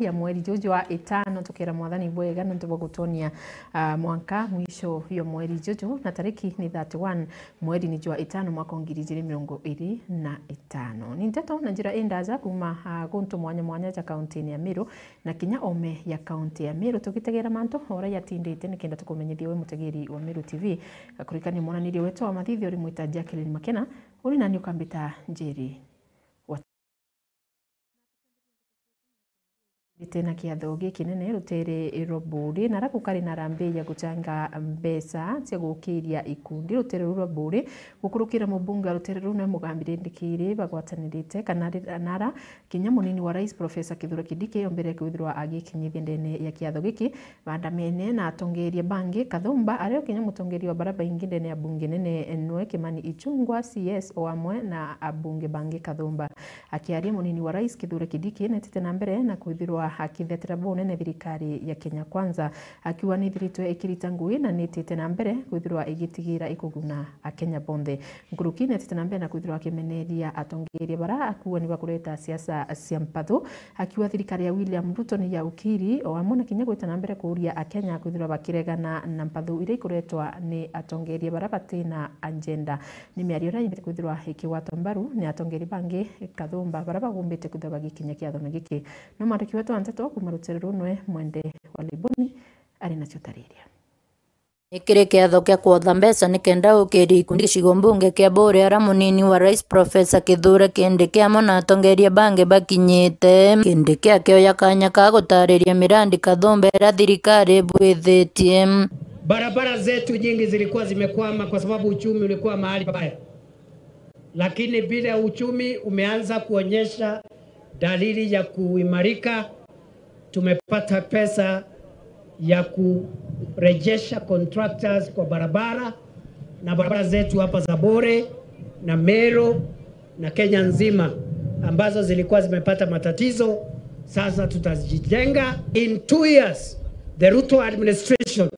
ya mweri juju wa 5 tukira mwathani bwega na ntubo gutonia mwanka mwisho hiyo mweri juju na tariki ni 31 mweri ni jua 5 mwaka 2025 ni nteto na njira indaza kuma guntu mwanya ja kaunti ya Meru na kinya ome ya kaunti ya Meru tugitegera manto ora yatindite nikenda tukumenyithia we mutegeri wa Meru TV akurikani monanirio wetu wa mathithi uri mwita Jacqueline Makena uri nani ukambita Njeri tena kiatho gikinene rutere Roburi na rakukari na rambe ya guchanga mbesa cia gukiria ikundi rutere Roburi gukurukira mubunga rutere runa mugambire ndikire bagwatanirite kana nara kinya munini wa rais Professor Kithure Kindiki ombere kwithirwa agikinyithia ndene ya kiatho giki bandamene na atongeria bangi Kathumba ario kinya mutongeria wa baraba ingi ndene ya bunge nene Enwe Kimani Ichung'wah CS oamwe na abunge bangi Kathumba akiaria munini wa rais Kithure Kindiki netete na mbere na kwithirwa akithetera bunene thirikari ya Kenya Kwanza akiwa ni thiritwe ikirita ngui na nitite na mbere kwithirwa igitigira ikuguna akenya bonthe nguruki netite na mbere na kwithirwa akimeneria atongeria bara akuwa ni bakureta siasa cia mpatho akiwa thirikari ya William Ruto ni ya ukiri o amona kinya gwita na mbere kuria akenya kwithirwa bakiregana na mpatho ire ikuretwa ni atongeria bara batina agenda ni miario ra kwithirwa ikiwatwa mbaru ni atongeria bangi Kathumba bara bagumbite kwithirwa bagikinya kiatho giki no mandiki wetu anteto kumarutere runwe mwende wa Liboni ari nacio tariria ikire kiatho kia kuotha mbeca nikenda ukiri ikundi gicigo mbunge kia Bore ara munini wa rais Professor Kithure Kindiki amwe na atongeria bange bakinyite Kindiki akioya kanya ka gutariria mirandi Kathumba era thirikari bwithitie. Barabara zetu nyingi zilikuwa zimekwama kwa sababu uchumi ulikuwa mahali pabaya, lakini bila uchumi umeanza kuonyesha dalili ya kuimarika. Tumepata pesa ya kurejesha contractors kwa barabara na barabara zetu hapa za Bore na Meru na Kenya nzima ambazo zilikuwa zimepata matatizo. Sasa tutazijenga. In 2 years the Ruto administration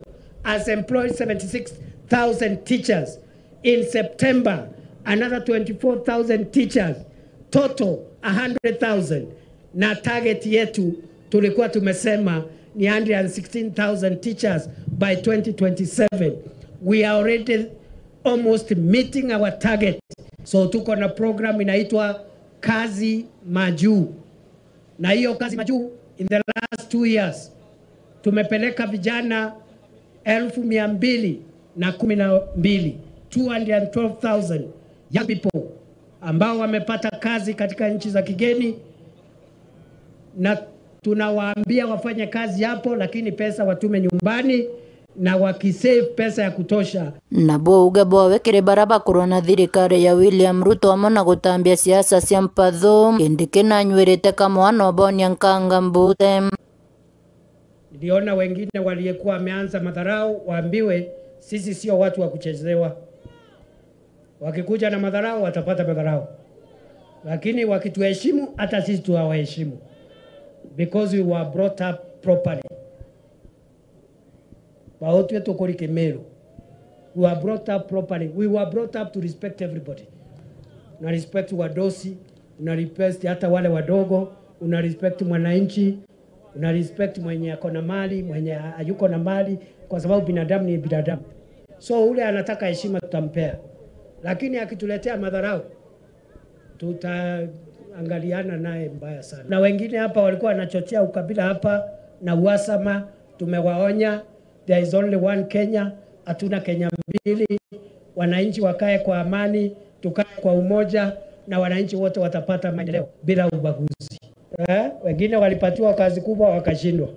has employed 76,000 teachers. In September another 24,000 teachers, total 100,000. Na target yetu tulikuwa tumesema ni 116,000 teachers by 2027. We are already almost meeting our target. So tuko na program inaitwa Kazi Majuu. Na hiyo Kazi Majuu in the last 2 years tumepeleka vijana 212,000 212,000 young people ambao wamepata kazi katika nchi za kigeni, na tunawaambia wafanye kazi hapo, lakini pesa watume nyumbani na wakisave pesa ya kutosha. Nabo ugabo wekere baraba corona thirikari ya William Ruto amona gutambia siasa cia mpatho Kindiki na nywirite kama anobonia nkanga mbute. Niliona wengine waliyekuwa wameanza madharau waambiwe sisi sio watu wa kuchezewa. Wakikuja na madharau watapata madharau, lakini wakituheshimu hata sisi tuwaheshimu, because we were brought up properly. Baotu yetu kuri Kemeru, we were brought up properly. We were brought up to respect everybody. Una respect wadosi, una respect hata wale wadogo, una respect mwananchi, una respect mwenye ako na mali, mwenye hayuko na mali, kwa sababu binadamu ni binadamu. So ule anataka heshima tutampea, lakini akituletea madharau tutaangaliana naye mbaya sana. Na wengine hapa walikuwa wanachochea ukabila hapa na uhasama, tumewaonya. There is only one Kenya, hatuna Kenya mbili. Wananchi wakae kwa amani, tukae kwa umoja, na wananchi wote watapata maendeleo bila ubaguzi. Wengine walipatiwa kazi kubwa wakashindwa.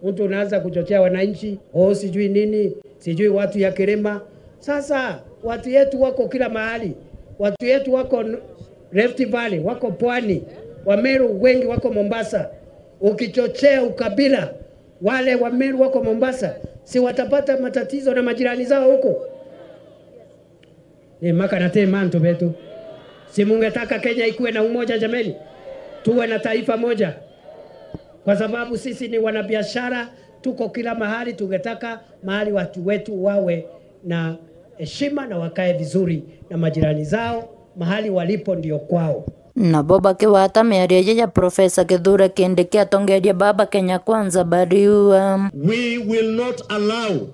Mtu unaanza kuchochea wananchi, sijui nini, sijui watu ya Kirima. Sasa watu yetu wako kila mahali. Watu yetu wako Rift Valley, wako Pwani, Wameru wengi wako Mombasa. Ukichochea ukabila, wale Wameru wako Mombasa, si watapata matatizo na majirani zao huko? Ni maka na temanto betu. Si mungetaka Kenya ikuwe na umoja jameni? Tuwe na taifa moja. Kwa sababu sisi ni wanabiashara, tuko kila mahali, tungetaka mahali watu wetu wawe na heshima na wakae vizuri na majirani zao, mahali walipo ndio kwao. na boba kiwata miaria ya Profesa Kithure Kindiki atongeria baba Kenya Kwanza bariua. We will not allow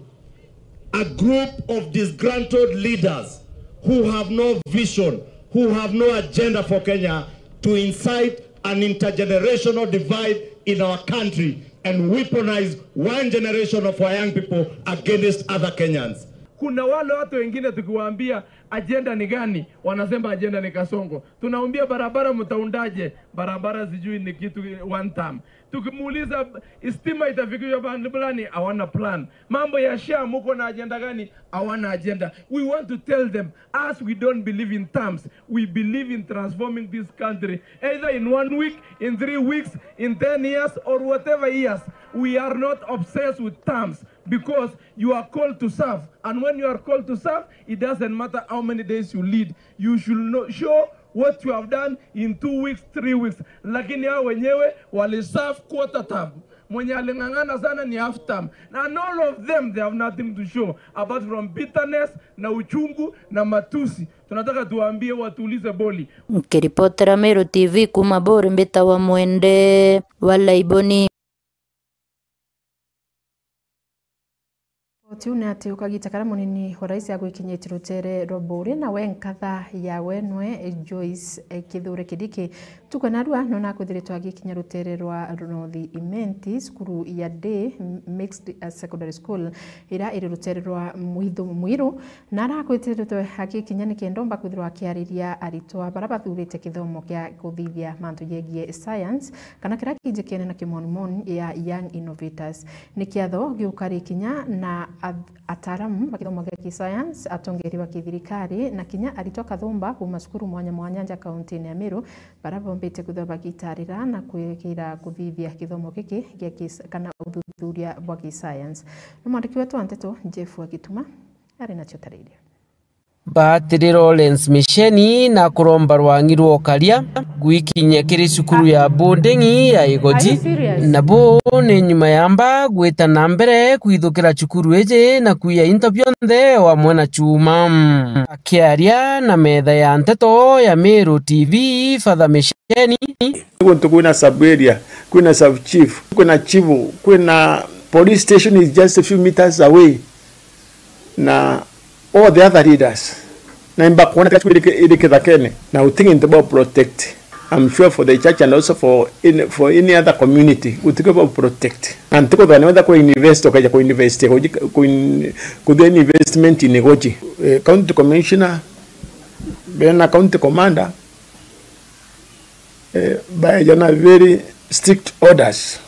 a group of disgruntled leaders who have no vision, who have no agenda for Kenya, to incite an intergenerational divide in our country and weaponize one generation of our young people against other Kenyans. Kuna wale watu wengine tukiwaambia agenda ni gani, wanasema agenda ni Kasongo. Tunaambia barabara mtaundaje, barabara sijui ni kitu one time. Tukimuuliza stima itafikia bandi fulani, hawana plan. Mambo ya SHA mko na agenda gani? Hawana agenda. We want to tell them, as we don't believe in terms, we believe in transforming this country, either in 1 week, in 3 weeks, in 10 years, or whatever years. We are not obsessed with terms, because you are called to serve, and when you are called to serve, it doesn't matter how many days you lead. You should show what you have done in 2 weeks, 3 weeks. Lakini hao wenyewe wali serve quarter term. Mwenye alingangana sana ni half term. And all of them, they have nothing to show apart from bitterness na uchungu na matusi. Tunataka tuwaambie watulize boli. Mkiripotera Meru TV kuma Bore Mbita wa Mwende wala Iboni. Tiuna ati ukagitakara munini wa rais agwikinyiti rutere Robore na wenkatha ya wenwe Joyce Kithure Kindiki tukanarua nona kwithiritwa agikinya rutere rwa North Imenti skuru ya Day Mixed Secondary School ira iri rutere rwa Mwiru na arakwitiritwe agikinya ni kendomba kwithirwa akiariria aritwa barabathurite kithomo kia kuthithia mantu yegie science kana kira kinjikene na kimonimoni ya Young Innovators ni kiatho giukari kinya na ataramu bakithomo kia science atongeri wa kithirikari na kinya aritoka thumba kuma cukuru mwanya mwanya nja kaunti ya Meru barabombete kuthoba gitarira na kwikira kuthithia kithomo giki gia kana uthuthuria wa science no mwandiki wetu Anteto Jeff Agituma ari nacho tariria Batiri Lawrence Misheni na kuromba rwangirwo karia gwikinya kiri cukuru ya boarding ya Igoji na bo ni nyuma yamba gwita na mbere kwithukira cukuru eje na kuya interview nthe wa mwana chuma akiaria na metha ya Anteto ya Meru TV Father Misheni kuna sub area, kuna sub chief, kuna chivu, kuna police station is just a few meters away na all the other leaders. Now, thinking about protect. I'm sure for the church and also for any other community, we think about protect. And think about another invest or invest investment in Igoji. County commissioner, then a county commander, by very strict orders.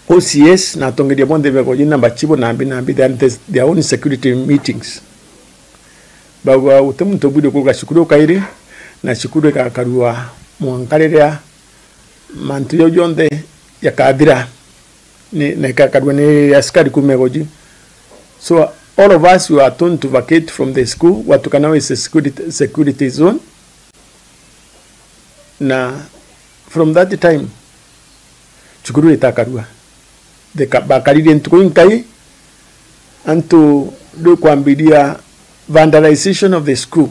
OCS na tongeria bonde beko jina bachibo na ambi their own security meetings. Bagwa utemu tobude ko gashukuru kairi na shukuru ka karua mwankarerea mantu yo jonde ya kadira ni na ka karua ni askari kumegoji. So all of us were told to vacate from the school. Watukana is a security zone. Na from that time shukuru itakarua the bakariri ntukuinkai and to do kwambidia vandalization of the school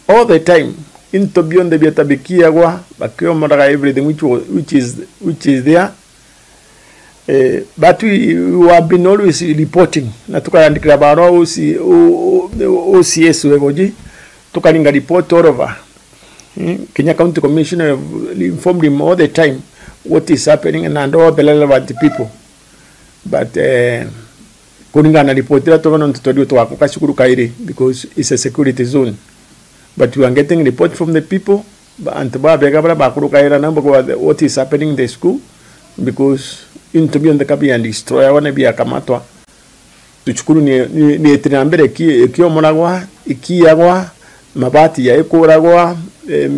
all the time into beyond the biatabikia kwa bakio maraga everything which is there but we have been always reporting na tukaandika baro OCS wegoji tukalinga report all over Kenya County Commissioner informed him all the time what is happening and all the relevant people. But kuninga na reportera to non tutorial to akukashukuru kairi because it's a security zone. But we are getting report from the people and bega bakuru kaira number what is happening in the school because into be on the copy and destroy wana bia kamatwa. Tuchukuru ni etinambere kio monagwa ikiyagwa mabati ya ekoragwa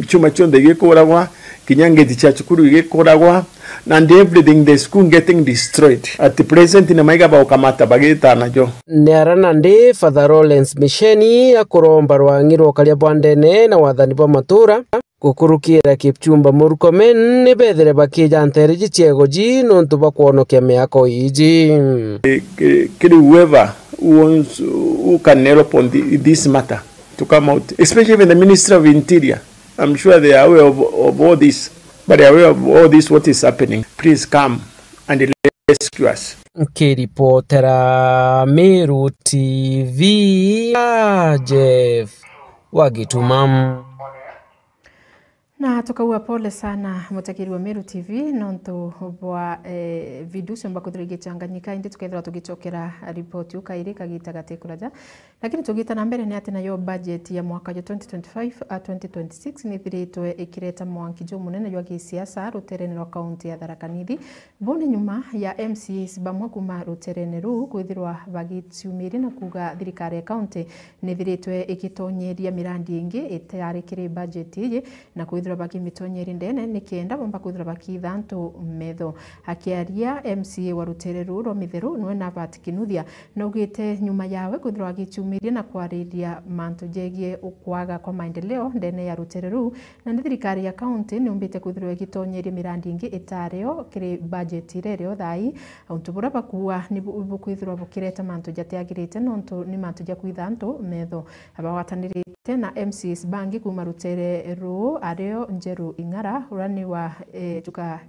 chuma chonde gekoragwa kinyangeti cha chukuru gekoragwa and everything the school getting destroyed at the present in maiga ba ukamata bageta najo Nearana ndi Father Lawrence Misheni akuromba rwangirwo karia bwandene na wathani ba matura gukurukira Kipchumba Murkomen ni bethere bakijantere jichego ji nontu bakwonokia miako iji. Whoever who can help on this matter to come out, especially in the Ministry of Interior. I'm sure they are aware of all this, but they are aware of all this, what is happening. Please come and rescue us. Kiripotera Meru TV, Jeff Wagitumam. Na tukaua pole sana mutakiri wa Meru TV nontu bwa video cio mbakuthirigie changanyika indi tukethira tugichokera report ukairi kagita gatekuraja lakini tugita na mbere ni ati nayo budget ya mwaka wa 2025 2026 ni thiritwe ikireta mwanki jo munene jwa gisiasa ruterene rwa county ya Tharaka Nithi bone nyuma ya MCAs bamwe kuma ruterene ru kwithirwa bagitiumiri na kuga thirikari ya county ni thiritwe ikitonyeria mirandi ingi itarikire budget ye na kwithirwa bakimitonyeri ndene nikienda bomba kwithirwa bakithantu metho akiaria MCA wa rutereru ro mitheru nwe na batikinuthia na ugite nyuma yawe kwithirwa agichumirie na kwariria mantu jegie ukwaga kwa maendeleo ndene ya rutereru na thirikari ya county ni umbite kwithirwa igitonyeria mirandi ingi itareo kiri budget irero thai auntubura bakua ni bukwithirwa bukireta mantu jatiagirite nontu ni mantu jakwithantu metho abawatanirite na MCs bangi kuma rutereru areo Njeru Ing'ara urani wa tuka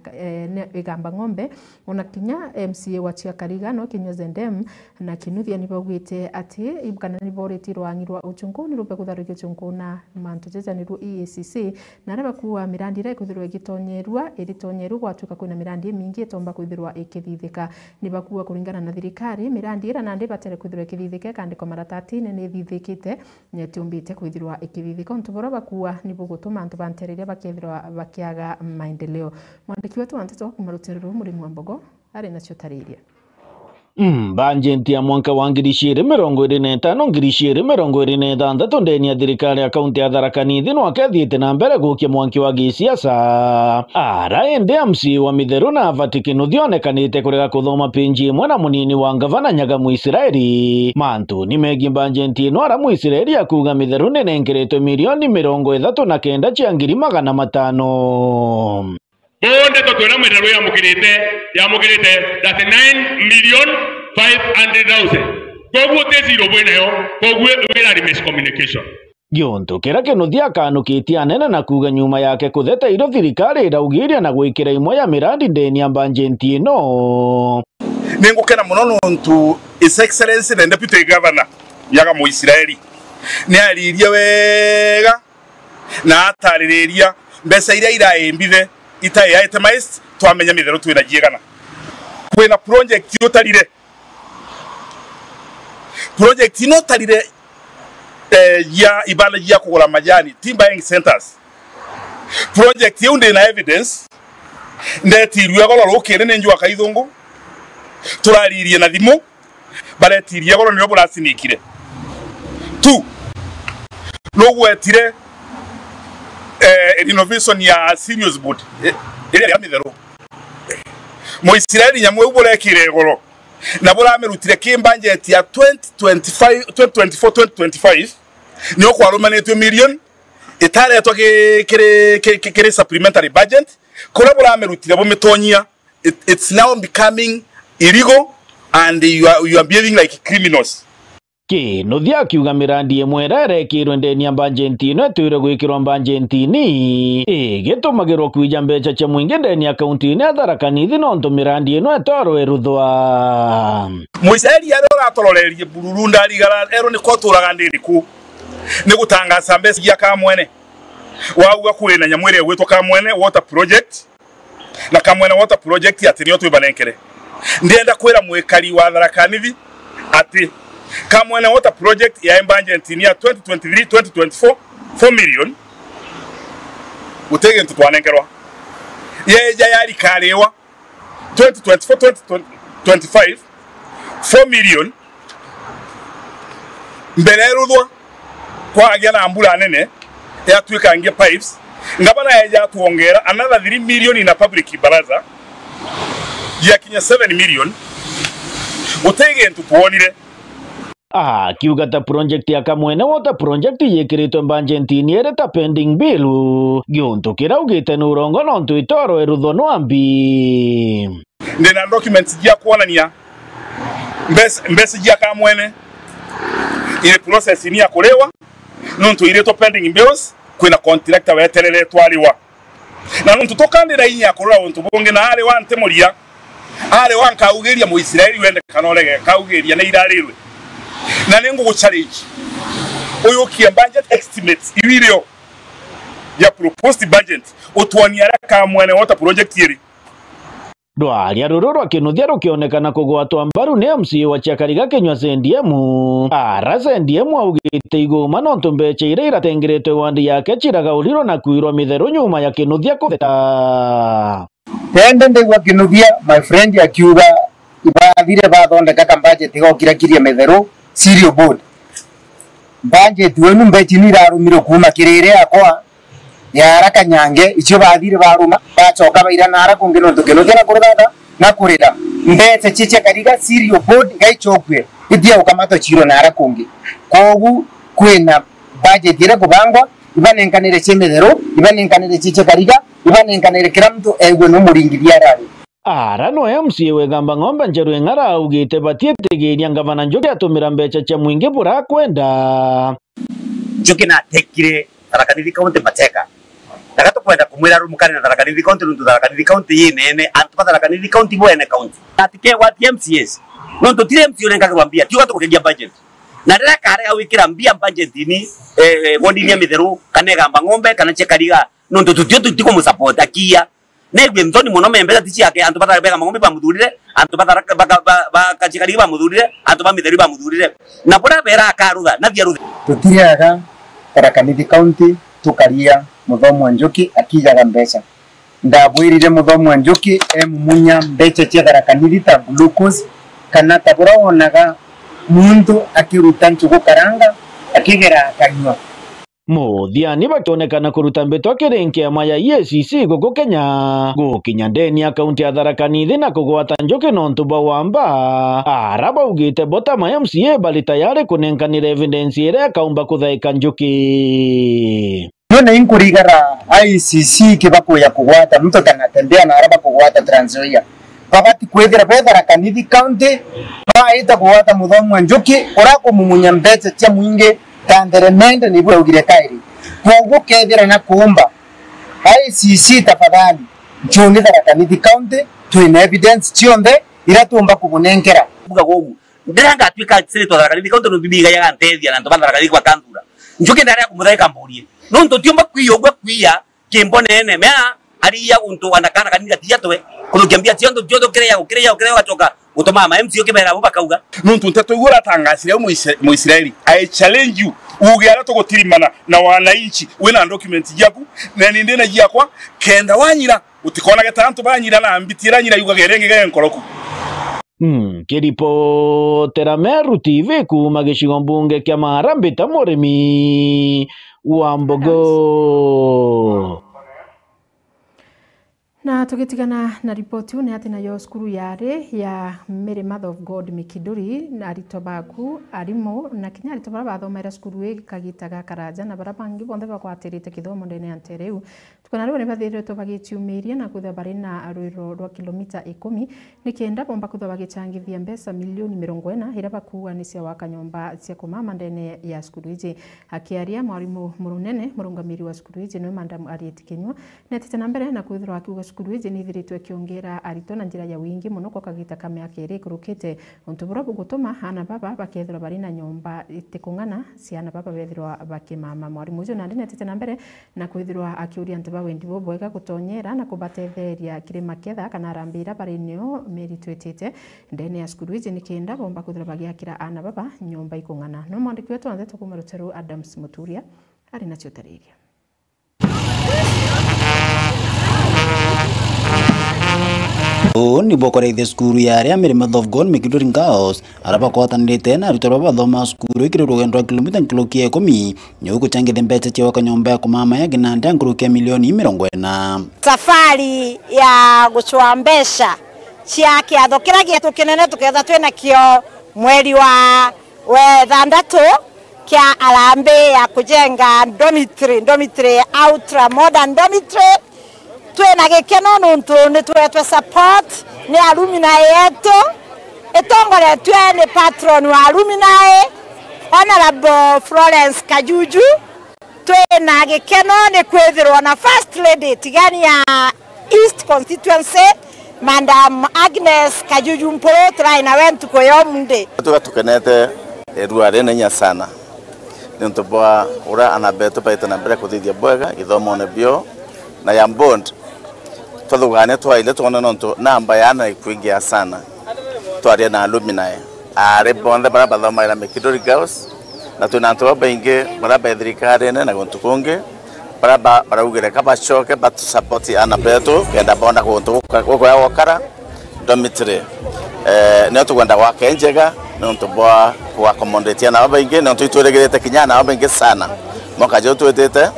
igamba ng'ombe ona kinya MCA wa Chiakarigano Kinyozendem na kinuthia ni bagwite ati ibukana ni boretirwa angirwa uchungu ni rupe kutharukia uchungu na mantu jeja ni ru EACC na reba kuwa mirandi ire kuthirwa igitonyerwa iritonyeru gwatuka kwina mirandi mingi itomba kuthirwa ikithithika ni bakuwa kuringana na thirikari mirandi ira na ndi batere kuthirwa ikithithike kandi ko maratati ni thithikite nyetumbite kuthirwa ikithithika ntubora bakuwa ni bugutuma antu bantereria bakethirwa bakiaga maendeleo mwandiki wetu wanteto kumaruterero muri Mwambogo ari nacio tariria Banjenti ya mwaka wa 2025 2026 ndeni ya thirikari ya kaunti ya Tharaka Nithi no akethiite na mbere gukia mwanki wa gisiasa araende MC wa mitheru na Vatikinuthia onekanite kurega kuthoma pinji imwe na munini wa ngavana Nyaga Muisiraeli mantu ni megi banjenti no ara Muisiraeli akuga mitheru nenengeretwe milioni 39 cia ngiri 500 bonde totwera mitheru yamukirite 39,500,000 koguo te zero bwenayo koguo wira miscommunication Gionto kera Kinuthia akanukitie anene na kuga nyuma yake kutheta iro thirikari iraugiria na gwikira imwe ya mirandi ndeni ya banjenti ino ningukena muno ntu His Excellency the Deputy Governor Nyaga Muisiraeli ni ariria wega na ataririria mbesa iria iraembithe itai itemized twamenya mitheru twina jiegana kwina project yotarire project ino tarire ya ibala ya kugura majani team buying centers project yo ndina evidence ndetirwe goro rukire ne njwa kaithungu turaririe na thimu baretirie goro nyo burasinikire tu no gwetire innovation ya serious board ile ya mitheru Muisiraeli nyamwe uburekire goro na buramerutire kimbangeti ya 2024-2025 niyo kwarumanetwe million itaretwa kire supplementary budget kora buramerutire bumitonyia it's now becoming illegal and you are behaving like criminals Kinuthia akiuga mirandi imwe irekirwe ndeni ya banjenti ino etwire gwikirwa banjenti-ini igitumagirwo kwija mbeca cia mwingi ndeni ya kaunti-ini ya Tharaka Nithi nontu mirandi ino etwarwo iruthwa Muisiraeli yari oratororerie bururu ndarigara ero ni kwaturaga ndiriku ni gutangaza mbeca ya Kamwene wauga kwina nyamwire gwitwa Kamwene water project na Kamwene water project atinio twibanenkere ndienda kwira mwikari wa Tharaka Nithi ati Kamwene water project ya banjenti ya 2023-2024 4 million utege ntutwanengerwa yeja yari karewa 2024-2025 4 million mbere ruthwa kwa agia na ambula nene ya twika nge pipes ngabana yeja tuongera another 3 million in a public baraza ya kinya 7 million utege ntutuonire akiuga ta project ya Kamwene Water Project yikiritwe banjentini ere ta pending bill giuntu kiraugite nurongo nontu itoro erutho nwambi ndina documents jia kuonania mbesi jia Kamwene ile process ni ya kulewa nontu ireto pending bills kwina contractor weterere twaliwa na nontu tokandira inya kurura ontu bonge na ale wante muria ale wankaugeria mu Israeli wende kanorege kaugeria na irarirwe na nengo go challenge oyo ki budget estimates iwirio ya proposed budget otwonia Kamwene Water Project yeri Dwaria ruru rwa kinuthia rukionekana kugwatwa mbaru ni MCA wa Chiakariga Kenywa CNDM ara CNDM augite iguma nontu mbeca iria iratengeretwe wandi yake chiragaulirwo na kuirwa mitheru nyuma ya kinuthia kutheta tende ndigwa kinuthia my friend akiuga ibathire bathondeka ka budget igokirakiria mitheru serial board budget wenu mbeca ni irarumire kuma kirire akwa yara kanyange icio bathire baruma bacoka baira nara kungino tukinuthia na kurutha na kurira mbeca chiche Kariga serial board ngaichokwe ithia ukamato chiro nara kungi kogu kwina budget ire kubangwa ibanenkanire chemethero ibanenkanire chiche Kariga ibanenkanire kila mtu egwe no muringithia rari ara no MCA wegamba ng'ombe njeru eng'ara augite batie tegeria ngavana Njoki atumira mbeca cha mwingi bura kwenda Njoki na tekire Tharaka-Nithi County mateka nagato kwenda kumwira rumukane na Tharaka-Nithi County nuntu Tharaka-Nithi County yinene antu Tharaka-Nithi County bwene county atike wa MCAs nuntu tire MCA nenga kwambia tiuga tukugegia budget na ndira kare awikira mbia budget ni bondi ni mitheru kanega ng'ombe kana Chiakariga nuntu tutio tutiko mu support akia negwe mtoni muno membeza tichi yake antu Tharaka ng'ombe bamuthurire antu Tharaka Chiakariga bamuthurire antu mitheru bamuthurire na bora bera akarutha na thia ruthe tutiriaga Tharaka-Nithi County tukaria Muthomo Njoki akijaga mbeca ndabwirire Muthomo Njoki mumunya mbeca cia Tharaka-Nithi ta glucose kana tabura onaga muntu akiruta nchugu karanga akigera akanywa muthiani bakionekana kuruta mbetwa kirinkiama ya EACC guku Kenya gukinya ndeni ya kaunti ya Tharaka-Nithi na kugwata Njoki nontu bawamba ara baugite botama MCA bali tayari kunenkanira evidence iria kaumba kuthaika Njoki yona inkurigara ICC kibako ya kugwata mtu kanatembea na araba kugwata Trans Nzoia babati kwethira be Tharaka-Nithi County baita kugwata Muthomo Njoki orako mumunya mbeca cia mwingi kanderemende ni bwa ugire kairi kogo kethira na kuumba ICC tafadhali njoni Tharaka-Nithi County twina evidence cionthe iratumba kugunenkera buga gogu ndiranga atwika senator Tharaka-Nithi County no bibiga ya ntethia na ntobanda Tharaka-Nithi kwa kanthura Njoki ndare kumuthaika mburie nonto tiomba kwiyogwa kwiya kimbonene mea ariya untu anakana kanira tiyatwe kurukiambia tiondo jodo kireya watoka utoma ma MCA kibera bo bakauga nonto ntatugura tangasire mu Israeli I challenge you ugiara to gotirimana na wananchi wena document yaku na ninde na yakwa kenda wanyira utikona gatantu banyira na ambitira nyira yuga gerenge genkoroku kiripotera Meru TV kuma gicigo mbunge kia Maharambee ta murimi wa Mbogo na tugitigana na ripoti une ati nayo skuru yare ya Mary Mother of God Mikinduri na arito baku arimo na kinya arito bara bathomera skuru ĩ kagitaga Karanja na bara bangi bonthe bakwatirite kithomo ndene antereu tukana rĩu nĩ bathiretwo bagĩtiumĩria na kutha bari na rwĩro rwa kilomita 10 nikenda bomba kutha bagĩchangithia mbeca milioni 40 ira bakuwa nĩ cia waka nyomba cia kumama ndene ya skuru iji akiaria mwarimu murunene murungamiri wa skuru iji nĩ Madam Harriet Kinyua netete na mbere na kwithirwa akiuga skuru iji nĩ ithiritwe kiongera arito na njira ya wingi muno kwa kagita ka miaka ĩrĩ kurukite untu bura bugutuma ana baba bakethirwa bari na nyomba itikung'ana ciana baba bethirwa bakimama mwarimu ucio na netete na mbere na kwithirwa akiuria ntu bawendi bo bwega gutonyera na kubatetheria kirima ketha kana rambira bari nio meritwetete ndene ya skuru iji nikenda bomba kuthira bagiakira ana baba nyomba ikung'ana no mwandiki wetu wanze tukuma Rutero Adams Muturia ari nacio tariria ni bokoreithia skuru yaria Mary Mother of God Mikinduri Girls araba kwatanirite na arutwo bathoma skuru ikiri rugendo rwa kilomita nkilokia 10 nyo guchangithia mbeca cia waka nyomba ya kumama ya ginanda nkilokia milioni 40 safari ya guchwa mbeca cia kiatho kira gitu kinene tuketha twina kio mweri wa we thandatu kia arambe ya kujenga dormitory ultra modern dormitory twena gikeno nuntu ni twetwe support ni alumni yetu etongoretwe ni patron wa alumni Honorable Florence Kajuju twena gikeno ni kwithirwa na first lady tigani ya East constituency Madam Agnes Kajuju Mporo turaina wentu koyomnde tukenete ruare nenya sana nuntu bwa ura anabeto paita na mbere kuthithia bwega githomo ne bio na ya bond twthugane twaile twona nontu namba yana ikuingia sana twaria na alumni are bonde bara bathoma ira Mekindori Girls na tunantu bainge bara bathirikari na guntu kungi bara barugire kabachoke but support anabeto kenda bonda guntu goko ya wakara dormitory ne tugenda wake njega nontu bwa kwa accommodate na bainge nontu itweregerete kinyana bainge sana mwaka jo twetete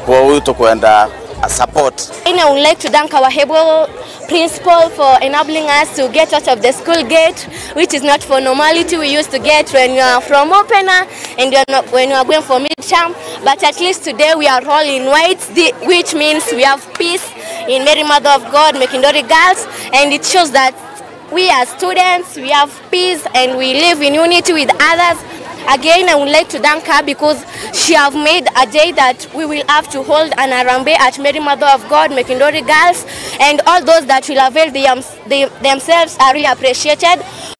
kwa wito kwenda support. I would like to thank our able principal for enabling us to get out of the school gate, which is not for normality we used to get when you are from opener and when you are going for midterm. But at least today we are all in white, which means we have peace in Mary Mother of God, Mekindori Girls, and it shows that we are students, we have peace and we live in unity with others. Again, I would like to thank her because she have made a day that we will have to hold an Arambe at Mary Mother of God, Mekindori Girls, and all those that will avail themselves are really appreciated.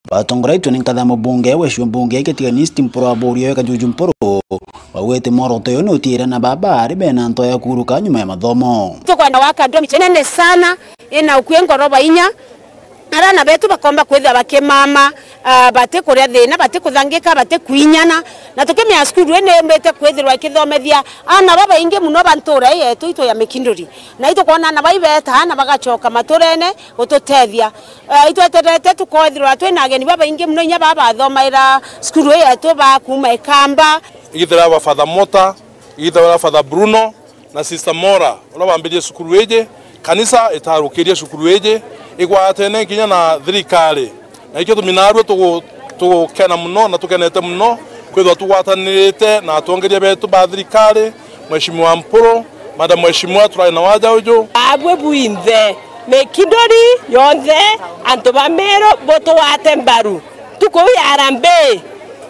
Batongoraitwe ni nkatha mubunge weshwe mbunge ketiganisti Mporo Aborio Kajuju Mporo wawete moroto yo notira na baba ari bena ntoya kuruka nyuma ya mathomo tukwenda waka dormitory nene sana ina ukwengo roba inya arana betu bakomba kwetha bakemama bate kuria thina bate kuthangika bate kuinyana na tukemya skuru ene mbete kwethirwa kithomethia ana baba inge muno bantura yetu ito ya Mekindori na ito kuona na baibeta na bagachoka maturene gututethia ito eterete tukothirwa twina ageni baba inge muno nya baba thomaira skuru yetu ba kuma ikamba igithira ba Father Mota igithira Father Bruno na Sister Mora ola bambirie skuru eje kanisa itarukirie skuru eje igwatene kinya na thirikari na ikyo tuminarwe tugukena muno na tukenete muno kwithwa tugwatanirite na atongeria betu ba thirikari Mheshimiwa Mporo Madam Mheshimiwa turaina waja ujo abwe buinthe Mekindori yonthe antu bamero boto wate mbaru tuko ya Arambe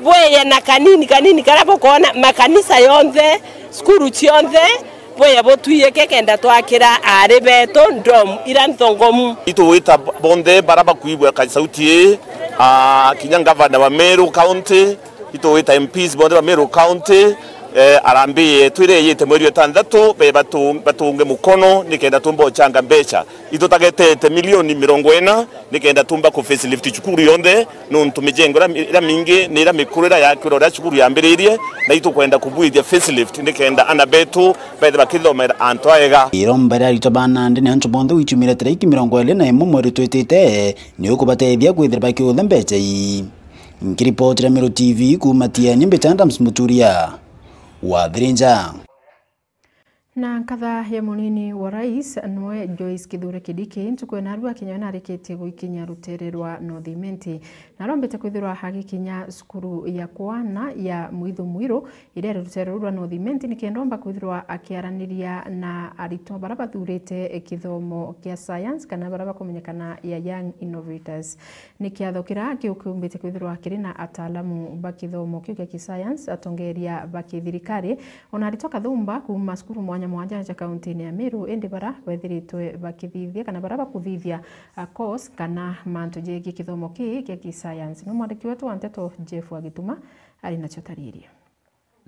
bweye na kanini karabo kona makanisa yonthe skuru chionthe bweye botuye kekenda twakira ari beto ndom ira ntongomu ito wita bonde baraba kuibwa ka sauti kinya gavana wa Meru County ito wita MPs bonde wa Meru County Arambe twire yete mweri wa tandatu be batunge mukono nikenda tumbo changa mbecha ito tagetete milioni 40 nikenda tumba ku facelift chukuru yonde nuntu mijengo ira mingi nira mikurira ya kirora chukuru ya mberirie na ito kwenda kubuithia facelift nikenda anabetu bede bakithomera antoega irombera ritobana ndine ancho bonde wichumira tariki 21 mweri twetete ni ukubatethia kwithira bakiutha mbecha ii ngiripotira Meru TV kumatia nimbe Adams Muturia wa Thirinja. Na nkatha ya munini wa rais nwe Joyce Kithure Kindiki ntukwena arua Kenya narikitie guikinya rutere rwa Northimenti na rombete kwithirwa hagikinya skuru ya kwana ya Mwithu Mwiru ire rutere rwa Northimenti nikendomba kwithirwa akiaraniria na arito baraba thurite kithomo kia science kana baraba kumenyekana ya Young Innovators nikiathokira kiukumbite kwithirwa kirina ataalamu bakithomo kia ki science atongeria bakithirikari ona aritoka thumba kuma skuru mwanya ja kaunti ya Meru ende bara wethiritwe bakithithia kana bara bakuthithia course kana mantu jegi kithomo ki science no mwandiki wetu wa Nteto Jeff Agituma ari nacho tariria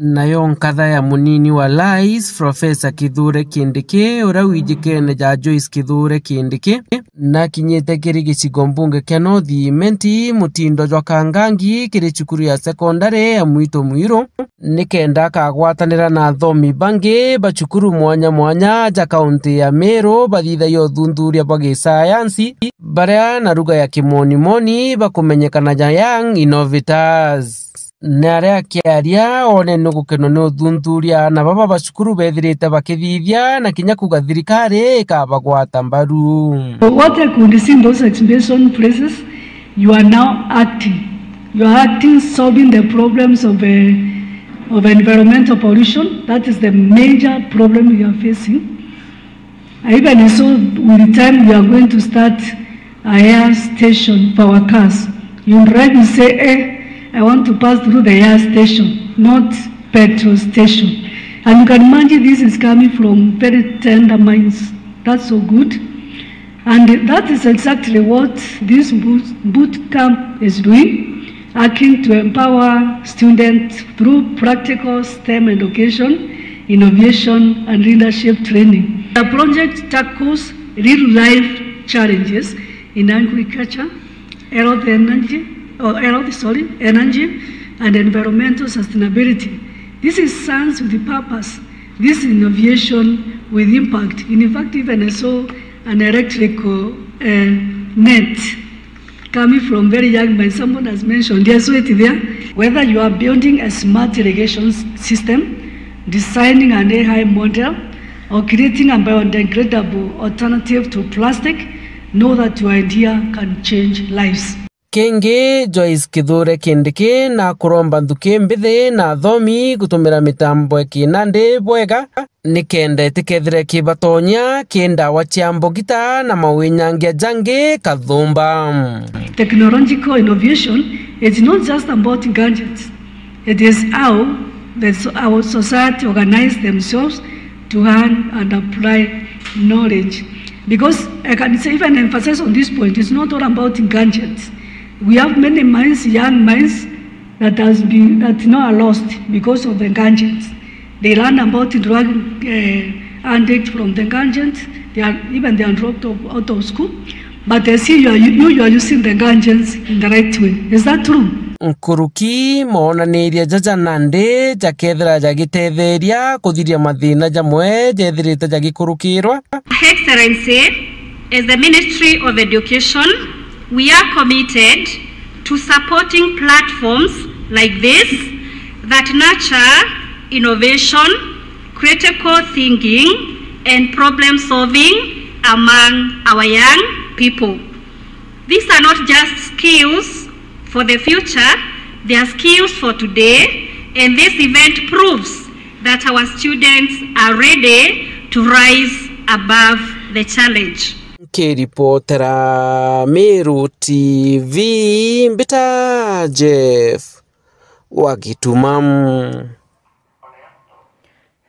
nayo nkatha ya munini wa rais Professor Kithure Kindiki ura wijikene ja Joyce Kithure Kindiki na kinyete kiri gicigo mbunge kia Northimenti mutindo jwa Kangangi kiri cukuru ya secondary ya Mwithu Mwiru nikenda kagwatanira na thomi bangi bacukuru mwanya ja kaunti ya Meru bathitha yo thuthuria bwa science baria na ruga ya kimonimoni bakumenyekana ja Young Innovators Nare kiaria one nugukeno no thuthuria na baba bacukuru bethirite bakithithia na kinya kuga thirikari ikabagwata mbaru. What I could see in those exhibition places, you are now acting. you are acting solving the problems of environmental pollution. That is the major problem we are facing. Even so, with time we are going to start a air station for our cars. You drive, you say, I want to pass through the air station, not petrol station. And you can imagine this is coming from very tender minds. That's so good. And that is exactly what this boot camp is doing, working to empower students through practical STEM education, innovation, and leadership training. The project tackles real-life challenges in agriculture, energy, and environmental sustainability. This is science with purpose. This innovation with impact. In fact, even I saw an electrical net coming from very young men. Someone has mentioned, yes, wait there. Whether you are building a smart irrigation system, designing an AI model, or creating a biodegradable alternative to plastic, know that your idea can change lives. Kenge Joyce Kithure Kindiki na kuromba nthuki mbithi na thomi gutumira mitambo kinande bwega nikende tikethire kibatonya kindawa cia mbogita na mawinyangia jangi kathumba. Technological innovation is not just about gadgets. It is how our society organize themselves to learn and apply knowledge. Because I can say, even emphasize on this point, it's not all about gadgets. We have many minds, young minds, that now are lost because of the gadgets. They learn about drug addict from the gadgets. They are dropped out of school. But they see you are using the gadgets in the right way. Is that true? Nkuruki monaniria jaja nande jakethera jagitetheria kuthiria mathina jamwe jethirite jagikurukirwa. Excellency, as the Ministry of Education, we are committed to supporting platforms like this that nurture innovation, critical thinking, and problem solving among our young people. These are not just skills for the future, they are skills for today, and this event proves that our students are ready to rise above the challenge. Kiripotera Meru TV Mbita Jeff Wagitumam.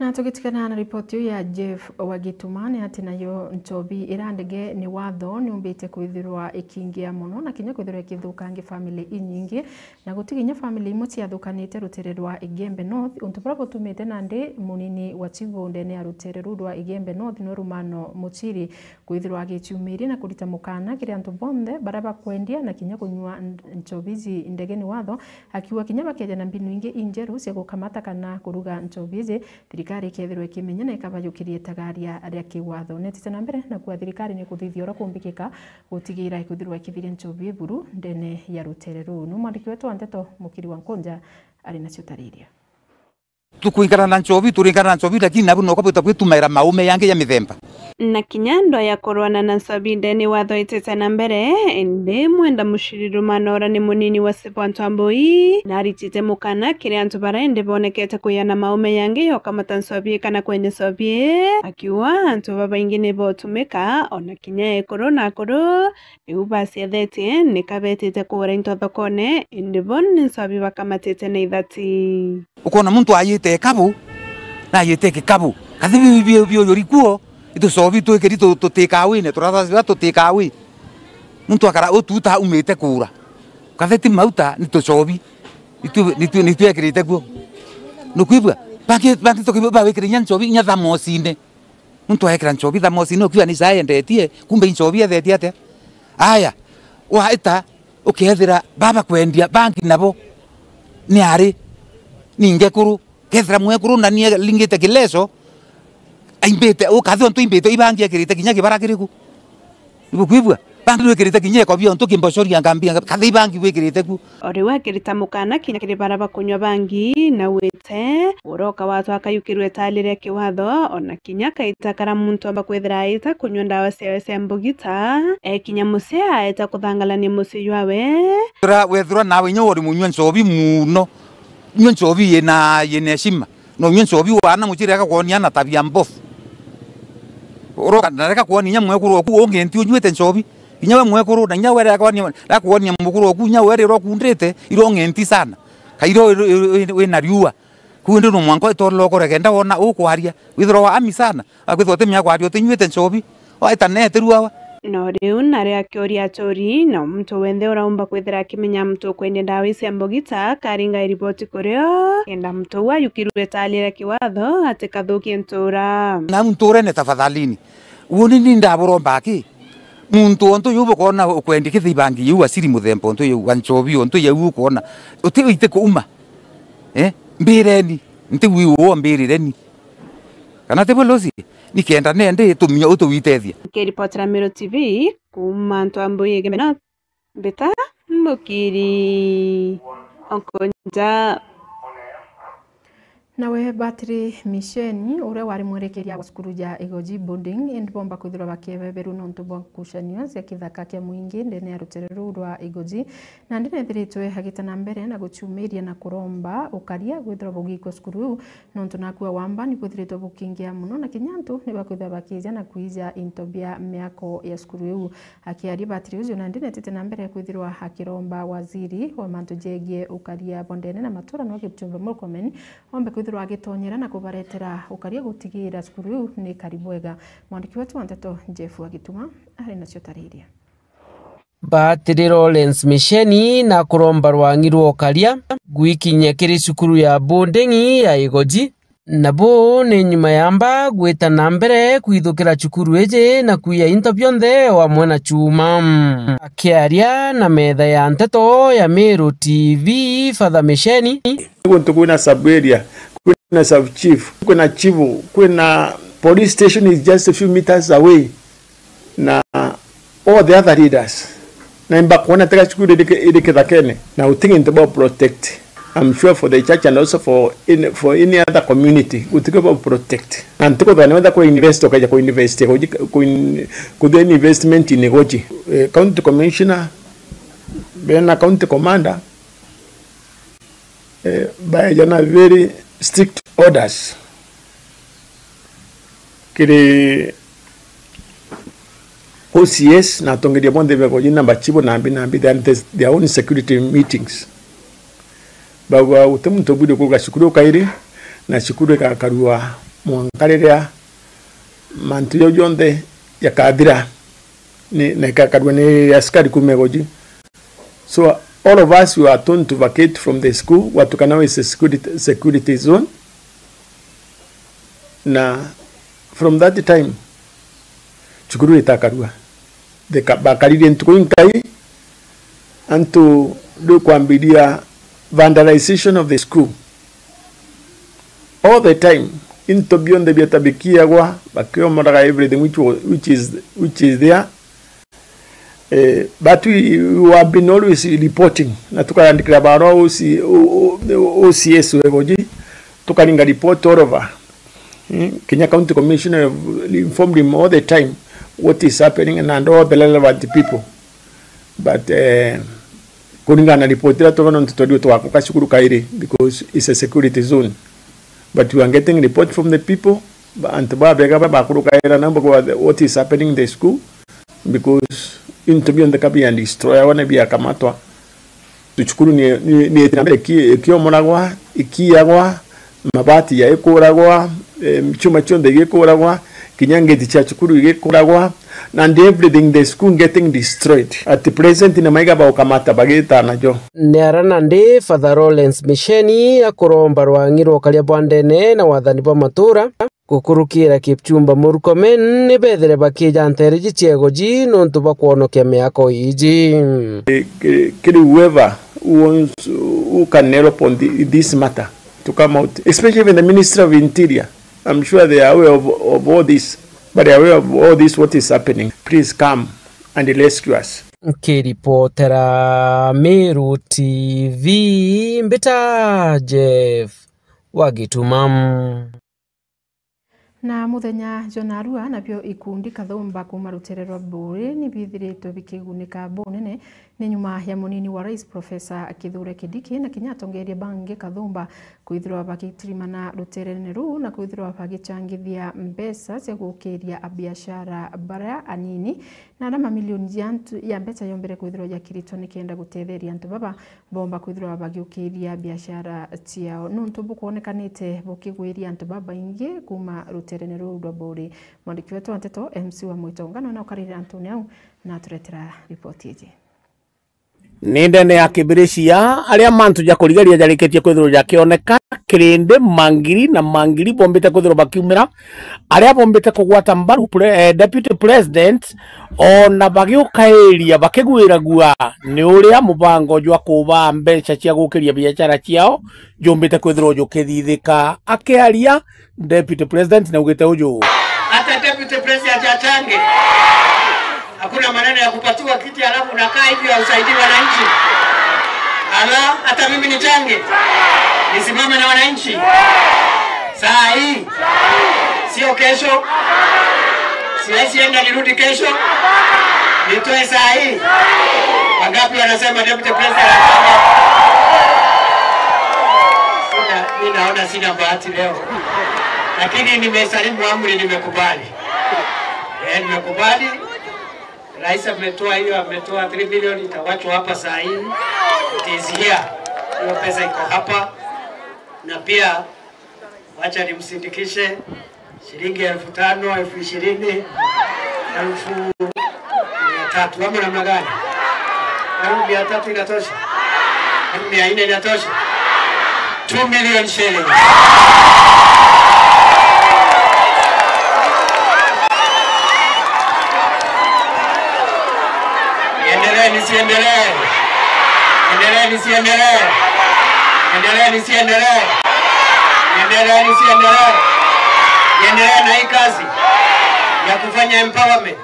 Na tukitikana na ripoti ya Jeff Wagitumane ati nayo Nchobi irandege ni watho ni umbite kwithirwa ikingia muno na kinya kwithirwa kithukangi family inyingi na gutiginya family imwe ciathukanite rutere rwa Igembe North untu bora gutumite nande munini wa Chigonde ne arutere rwa Igembe North no Rumano Muchiri kwithirwa gichumiri na kurita mukana kiri antu bonde baraba kwendia na kinya kunywa Nchobizi ndege ni watho akiwa kinya bakeja na mbinu ingi injeru cia gukamata kana kuruga Nchobizi thirikari kethirwe kimenya na ikabayukirie tagaria aria kiwatho netite na mbere na kwa thirikari ni kuthithia ora kumbikika gutigira ikuthirwa kithiria Nchobi buru ndene ya rutere ru no mwandiki wetu Anteto Mukiri wa Nkonja ari nacio tariria tukuingana na Nchobi turingana na Nchobi lakini nabu no kopita kwitumira maume yange ya mithemba na kinyando ya korwana na Nchobi ndeni watho itete na mbere ende mwenda mushiriru manora ni munini wa Sepanto Amboi na aritite mukana kiri antu barende bonekete kuyana maume yange yokamata Nchobi kana kwenye Nchobi akiwa antu baba ingine botumika ona kinya ekorona koro ni ubasi athete ni kabetete kuora into thokone ende bon Nchobi bakamatete na ithati ukona muntu ayite kabu na ayite kabu kathibi bio yorikuo ito sobi tu kerito to tekawi turasa to tekawi muntu akara otuta umete kura katheti mauta ni to sobi nitu ekirite kuo no kwibwa baki to kiba wekirinya Nchobi nya thamosine muntu ekira Nchobi thamosine okwa ni sae ndetie kumbe Nchobi athetie ate aya waita ukethira baba kwendia banki nabo ni ari ningekuru kethra mwekuru na ni lingite kileso aimbete o katho ntu imbete ibangia kirite kinya kibara kiriku nibukwibwa bangi wikirite kinye ko bio ntuki mboshori angambia kathi bangi wikirite ku ori wakirita mukana kinya kiri baraba kunywa bangi na wete uroka watu akayukirwe talire kiwatho ona kinya kaita kara muntu amba kwethira ita kunywa ndawa cia mbugita kinya musia aeta kuthangalania musi wawe wethura nawe nyo ori munywa nsobi muno nywa nsobi yena shima no nywa nsobi wana muchire akakuonia na tabia mbofu uroka ndareka kuonia mwekuru ku ongenti unywete nsobi inyawe mwekuru na nyawe ra kuonia mukuru ku nyawe ro kundrete iro ngenti sana kairo we na riua kundu no mwanko to loko regenda wona ukwaria withro wa ami sana akwithote mya kwario tinywete nsobi waita nete ruawa no riu nari akioria chori na mtu wende uraumba kwithira kimenya mtu kwende ndawa cia mbugita karinga ripoti kurio kenda mtu wa yukirwe talire kiwatho atikathukie ntura na mture ne tafadhalini woni ni ndaburomba aki muntu onto yubo kona ukwendi kithibangi yu asiri muthembo onto yu wanchobi onto yu kona uti ite kuma mbireni nti wiwo mbireni kana te bolozi nikenda nende tumya utowitethia kiripotera Miro TV kuma ntwambo yegemena beta mukiri onkonja nawe battery mission ure wari mwerekeria gusukuru ya Igoji boarding and bomba kwithirwa bakibeberu nontu bwa kushania cia kithaka kia mwingi ndene ya rutereru rwa Igoji na ndene thiritwe hagitana mbere na guchumiria na kuromba ukaria gwithirwa bugiko sukuru nontu nakua wamba ni kwithiritwe bukingia muno na kinyantu ni bakwithirwa bakija na kuija intobia miako ya sukuru yu akiari battery ucio na ndene tete mbere kwithirwa hakiromba waziri wa mantu jegie ukaria bondene na matura no Kipchumba Murkomen ombe kwithirwa agitonyera na kubaretera ukaria gutigira sukuru ni karibwega mwandiki wetu wa Nteto Jeff Agituma ari nacio tariria Battery Lawrence Misheni na kuromba rwangirwo karia gwikinya kiri sukuru ya boarding ya Igoji nabo ni nyuma yamba gwita na mbere kwithukira cukuru eje na kuya interview nthe wa mwana chuma akiaria na metha ya Nteto ya Miro TV Father Misheni kuna sub area kuna sub chief kuna chivu kuna police station is just a few meters away na all the other leaders na mbakona taka chukuru idike dakene na utingi about protect. I'm sure for the church and also for any other community we think about protect and think about another ko invest okaja ko invest ko the investment in Igoji county commissioner then county commander by jana very strict orders kile OCS na tongeria bonde Igoji na bachibo na ambi their own security meetings bagwa utemuntu bude ko gashukuru kairi na shukuru ka karua mwankarerea mantu yo jonde ya kadira ni na ka karua ni askari kumegoji so all of us we are told to vacate from the school what can now is a security zone na from that time shukuru itakarua the bakarire ntukuinkai antu do kwambidia vandalization of the school all the time into beyond the biatabikia gwa bakiomoraga everything which is there but we have been always reporting na tukaandikira baro OCS Igoji tukalinga report all over Kenya County Commissioner have informed him all the time what is happening and all the relevant people but kuninga na reportera to non tutodio to akuka shukuru kaire because it's a security zone but we are getting report from the people and ba bega ba kuru kaira number what is happening in the school because into beyond the copy and destroy wana bia kamatwa tuchukuru ni tambere kio monagwa ikiyagwa mabati ya ekoragwa chuma chonde gekoragwa kinyangeti cha chukuru gekoragwa and everything the school getting destroyed at the present in maiga ba ukamata bageta najo nearana ndi Father Lawrence Misheni akuromba rwangirwo karia bwandene na wathani ba matura gukurukira Kipchumba Murkomen ni bethere bakija ntereji Igoji nontu bakwonokia miako iji kiri whoever who can help on this matter to come out especially in the Ministry of Interior. I'm sure they are aware of all this. But they are aware of all this, what is happening. Please come and rescuers. Kiripotera Meru TV Mbita Jeff Wagitumam. Na muthenya Jonarua nabyo ikundi kathumba kuma rutererwa bure ni bithiritwe bikigunika bonene ni nyuma ya munini wa rais Profesa Kithure Kindiki na kinyatongeria bange kathumba kwithirwa bagitirimana ruterene ru na kwithirwa bagicangithia mbesa cia gukiria biashara bara anini na mamilioni ya mbesa yombere kwithirwa yakiritwo nikenda gutetheria antu baba bomba kwithirwa bagiukiria biashara ciao nuntu bukonekanite bukigwiria antu baba ingi kuma ruterene ru rwa bure. Mwandiki wetu wa Nteto MC wa Mwitongano na ukariri Antonio na turetera ripoti hii. Nindene ya kibirishia aria mantu ja kurigeria jariketie kwithirwo jakioneka kirinde mangiri na mangiri bombete kwithirwo bakiumira aria bombete kugwata mbaru deputy president ona bagiukairia bakigwiragua ni uria mubango jwa kuba mbeca cia gukiria biashara ciao jombete kwithirwo jukithithika akiaria deputy president na ugite uju hata deputy president achange. Hakuna maneno ya kupatiwa kiti alafu nakaa hivi usaidie wananchi. Ala, hata mimi nichange. Nisimame na wananchi. Saa hii. Sio kesho. Siwezi enda nirudi kesho. Nitoe saa hii. Wangapi wanasema deputy president achange? Mimi naona sina bahati leo. Lakini nimesalimu amri, nimekubali. Nimekubali. Rais ametoa hiyo, ametoa 3 bilioni itawachwa hapa saa hii. Itizia hiyo pesa iko hapa, na pia wacha nimsindikishe shilingi 5,000, 20,000, 300 ama namna gani? 300 inatosha? 400 inatosha? 2 million shillings. Nisiendelee. Niendelee na hii kazi ya kufanya empowerment,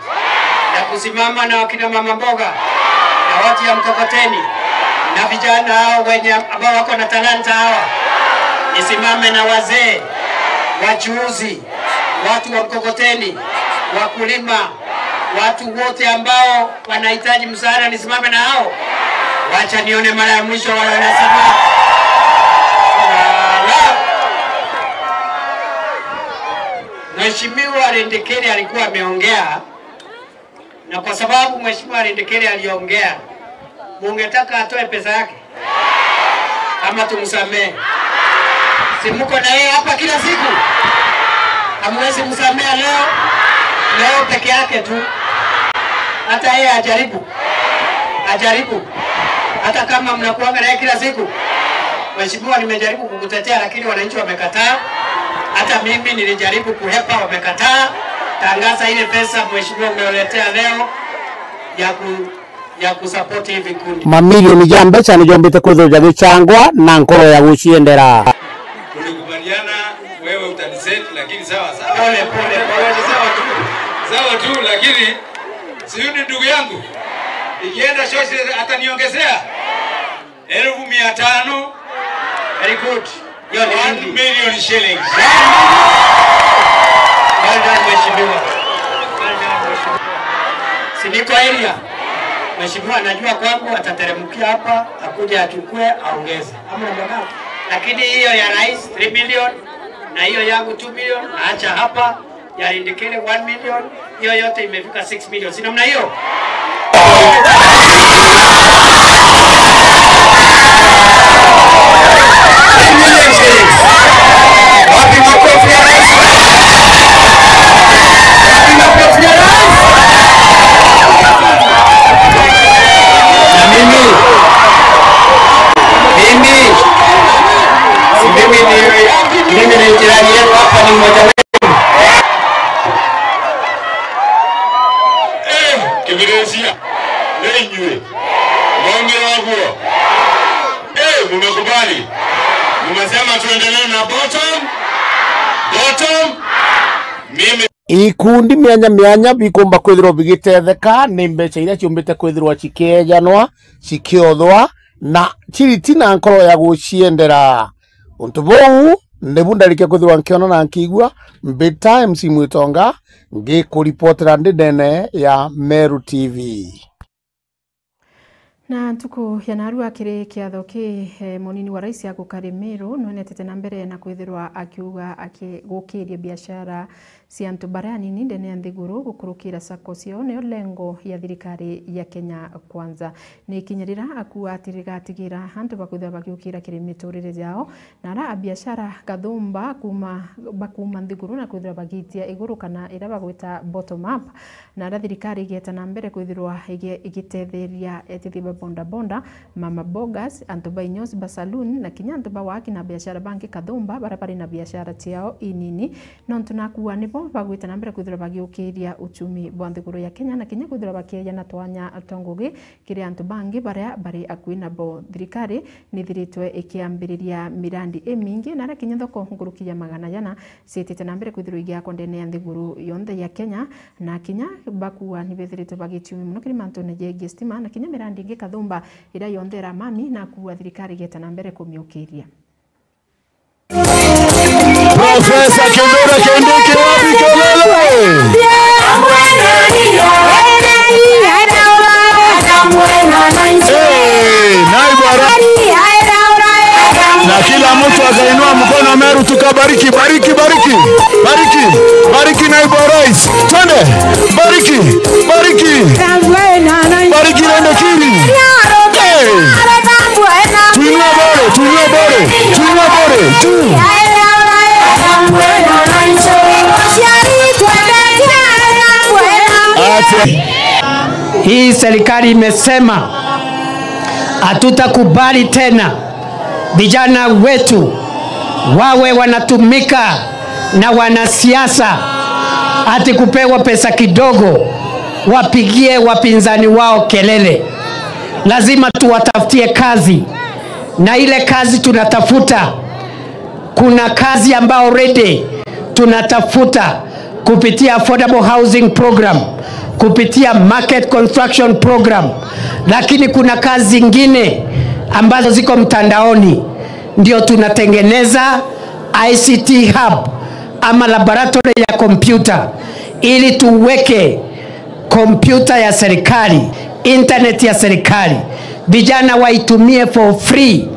ya kusimama na wakina mama mboga na watu ya mkokoteni na vijana hao wenye ambao wako na talanta hawa. Nisimame na wazee, wachuuzi, watu wa mkokoteni, wakulima, watu wote ambao wanahitaji msaada, nisimame na hao. Wacha nione mara ya mwisho wale wanasema. Mheshimiwa Rendekeri alikuwa ameongea, na kwa sababu Mheshimiwa Rendekeri aliongea, mungetaka atoe pesa yake ama tumsamee? Si mko na yeye hapa kila siku? Hamwezi msamea leo peke yake tu. Hata yeye ajaribu. Hata kama mnakuanga naye kila siku. Mheshimiwa, nimejaribu kukutetea lakini wananchi wamekataa. Hata mimi nilijaribu kuhepa, wamekataa. Tangaza ile pesa Mheshimiwa umeletea leo ya kusupport hivi kundi. Mamilioni ya mbeca nijombete kwithirwo gichangwa na nkoro ya guciendera. Tulikubaliana wewe utaniseti, lakini sawa. Pole Sawa tu, lakini siuni ndugu yangu. Ikienda shoshi ataniongezea 1,500. Very good. 1 million shillings. Well done, Mheshimiwa. Siniko area. Mheshimiwa anajua kwangu, atateremkia hapa, akuja achukue aongeze. Ama ndio. Lakini hiyo ya rais 3 million na hiyo yangu 2 million naacha hapa. Ya Rendekeri 1 million, hiyo yote imefika 6 million. Si namna hiyo? Wapi makofi ya rais? Na mimi ni jirani yetu hapa, ni mmoja wetu. Kibiresia, lenywe. Bonge waguo. Mumekubali. Mumesema tuendelee na bottom. Mimi ikundi mianya mianya bikumba kwithirwo bigitetheka ni mbeca iria ciumbite kwithirwo cikiejanwa cikiothwa na chiriti na nkoro ya guciendera untu bou nebu ndarike kwithirwa nkiona na nkigua mbita MC Mwitonga ngikuripotera ndene ya Meru TV. Na tuko yanarua kire kiatho ki munini wa rais yako Karimero nonetete na mbere na kwithirwa akiuga akigukiria biashara cia antu barani ni ndene ya nthiguru gukurukira sako cio ne lengo ya thirikari ya Kenya Kwanza ni kinyarira akuwa atirigatigira antu bakuthwa bagiukira kire miturire yao na ra biashara kathumba kuma nthiguru na kwithirwa bagitia iguru kana ira bagwita bottom up na ra thirikari igeta na mbere kwithirwa igitetheria etithiba bonda bonda mama bogas antu bainyos basalun na kinya antu bawaki na biashara banki kathumba barabara na biashara tiao inini nontu nakuwa nibo bagwita na mbere kwithirwa bagiukiria uchumi bwa nthiguru ya Kenya na kinya kwithirwa bakieja na twanya tongogi kiri antu bangi baria bari akuina bo thirikari ni thiritwe ikiambiriria mirandi emingi na ra kinya thoko ngurukia magana jana sitete na mbere kwithirwa igiako ndene ya nthiguru yonthe ya Kenya na kinya bakuwa ni bethiritwe bagitiumi muno kiri mantu ne jegi stima na kinya mirandi ingi kathumba ira yondera mami na kuwa thirikari geta na mbere kumiukiria. Profesa Kindura Kindiki wapi kelele? Na kila mtu akainua mkono Meru tukabariki bariki bariki bariki bariki naibu rais twende bariki bariki bariki nende kiri tuinua bore tuinua bore tuinua bore tu. Hii serikali imesema hatutakubali tena vijana wetu wawe wanatumika na wanasiasa ati kupewa pesa kidogo wapigie wapinzani wao kelele. Lazima tuwatafutie kazi, na ile kazi tunatafuta, kuna kazi ambao already tunatafuta kupitia affordable housing program, kupitia market construction program, lakini kuna kazi zingine ambazo ziko mtandaoni. Ndio tunatengeneza ICT hub ama laboratory ya kompyuta ili tuweke kompyuta ya serikali, internet ya serikali, vijana waitumie for free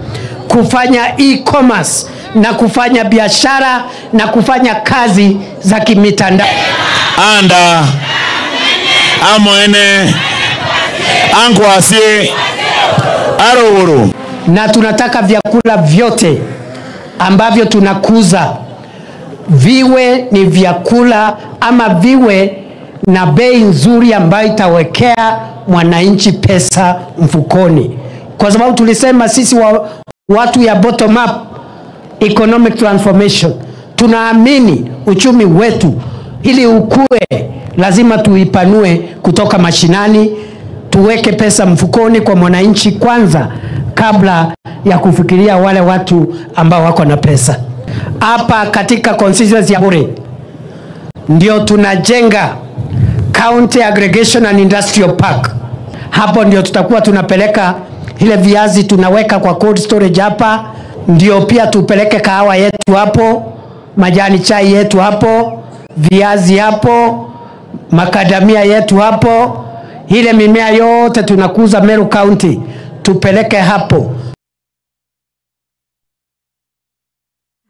kufanya e-commerce na kufanya biashara na kufanya kazi za kimitandao. Anda amwene angwasi aruru. Na tunataka vyakula vyote ambavyo tunakuza viwe ni vyakula ama viwe na bei nzuri ambayo itawekea mwananchi pesa mfukoni, kwa sababu tulisema sisi watu ya bottom up economic transformation tunaamini uchumi wetu ili ukue lazima tuipanue kutoka mashinani, tuweke pesa mfukoni kwa mwananchi kwanza kabla ya kufikiria wale watu ambao wako na pesa. Hapa katika constituency ya Bure ndio tunajenga County Aggregation and Industrial Park. Hapo ndio tutakuwa tunapeleka ile viazi tunaweka kwa cold storage hapa, ndio pia tupeleke kahawa yetu hapo, majani chai yetu hapo, viazi hapo, makadamia yetu hapo, ile mimea yote tunakuza Meru County tupeleke hapo.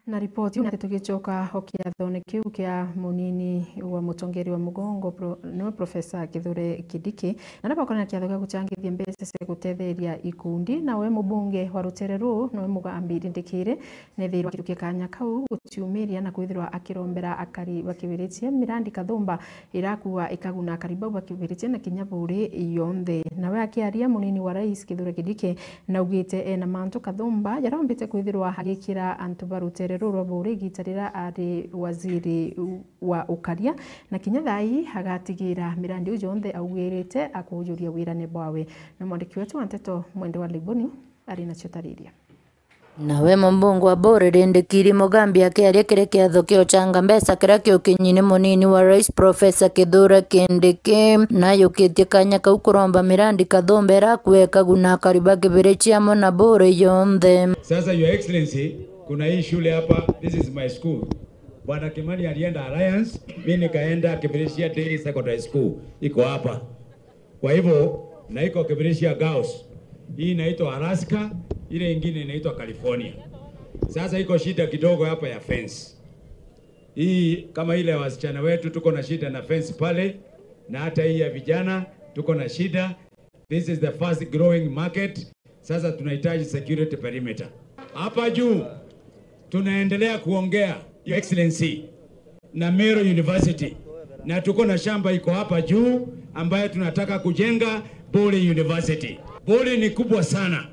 Na ripoti na tugicoka hokiathone kiu kia munini wa mutongeri wa mugongo no Profesa Kithure Kindiki na napakona kiatho gya guchangithia mbeca cia gutetheria ikundi na we mubunge wa Rutereru no mugambi Ndindikire nethirwa kirukia kanya kau gutiumiria na kwithirwa akirombera akari bakibiritie mirandi kathumba irakuwa ikaguna akariba bakibiritie na kinya Bure yonthe na we akiaria munini wa rais Kithure Kindiki na ugite na mantu kathumba yarombite kwithirwa hagikira antu barutere Rurwa Bure gitarira ari waziri wa ukaria na kinya thai agatigira mirandi ujonthe augirite akujuria wira ne bwawe na mwandiki wetu Anteto Mwende wa Liboni ari na chotariria. nawe mumbungu wa Borere Ndikiri Mugambi akiaria kire kiatho kio changa mbesa kiria kiukinyini munini wa rais Profesa Kithure Kindiki na yukitie kanya kau kuromba mirandi kathombera kuweka guna kariba Kibirichi amo na Bore yonthe. Sasa your excellency, kuna hii shule hapa, this is my school. Bwana Kimani alienda Alliance, mimi nikaenda Kibirichi Day Secondary School, iko hapa. Kwa hivyo na iko Kibirichi Girls. Hii inaitwa Alaska, ile ingine inaitwa California. Sasa iko shida kidogo hapa ya fence. Hii kama ile ya wasichana wetu tuko na shida na fence pale, na hata hii ya vijana tuko na shida. This is the fast growing market. Sasa tunahitaji security perimeter. Hapa juu tunaendelea kuongea Your Excellency na Meru University, na tuko na shamba iko hapa juu ambayo tunataka kujenga Bore University. Bore ni kubwa sana,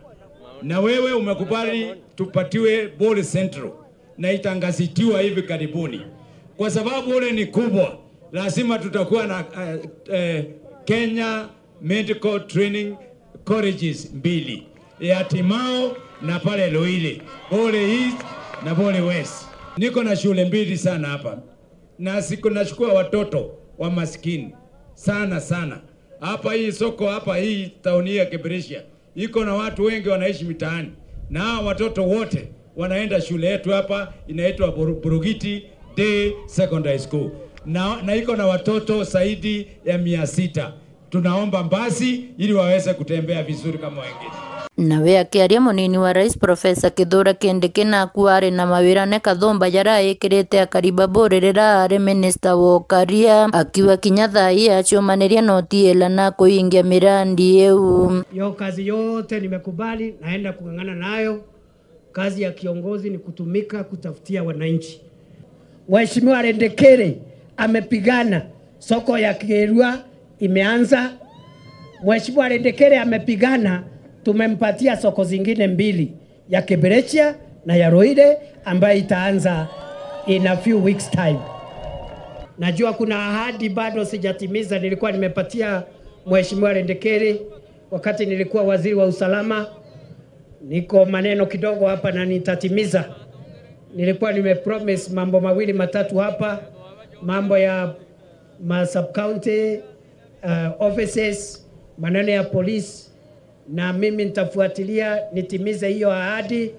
na wewe umekubali tupatiwe Bore Central na itangazitiwa hivi karibuni. Kwa sababu Bore ni kubwa, lazima tutakuwa na Kenya Medical Training Colleges mbili, ya Timao na pale Loile, Bore East na Bore West. Niko na shule mbili sana hapa, na siku nachukua watoto wa maskini sana sana. Hapa hii soko hapa hii tauni ya Kibirichi iko na watu wengi wanaishi mitaani, na watoto wote wanaenda shule yetu hapa inaitwa Burugiti Day Secondary School, na iko na watoto zaidi ya 600. Tunaomba basi ili waweze kutembea vizuri kama wengine. Nawe akiaria munini wa rais Profesa Kithure Kindiki na kuari na mawira ne kathomba yaraikirite akariba Borere rari minister wa Ukaria akiwa Kinyathai achomaniria notiela na kuingia mirandi eu. Yo kazi yote nimekubali, naenda kung'ang'ana nayo. Kazi ya kiongozi ni kutumika kutafutia wananchi. Mheshimiwa Rendekere amepigana, soko ya Kierua imeanza. Mheshimiwa Rendekere amepigana, tumempatia soko zingine mbili, ya Kibirichi na ya Loire ambayo itaanza in a few weeks time. Najua kuna ahadi bado sijatimiza, nilikuwa nimepatia Mheshimiwa Rendekere wakati nilikuwa waziri wa usalama. Niko maneno kidogo hapa na nitatimiza. Nilikuwa nimepromise mambo mawili matatu hapa, mambo ya sub county offices, maneno ya police, na mimi nitafuatilia nitimize hiyo ahadi,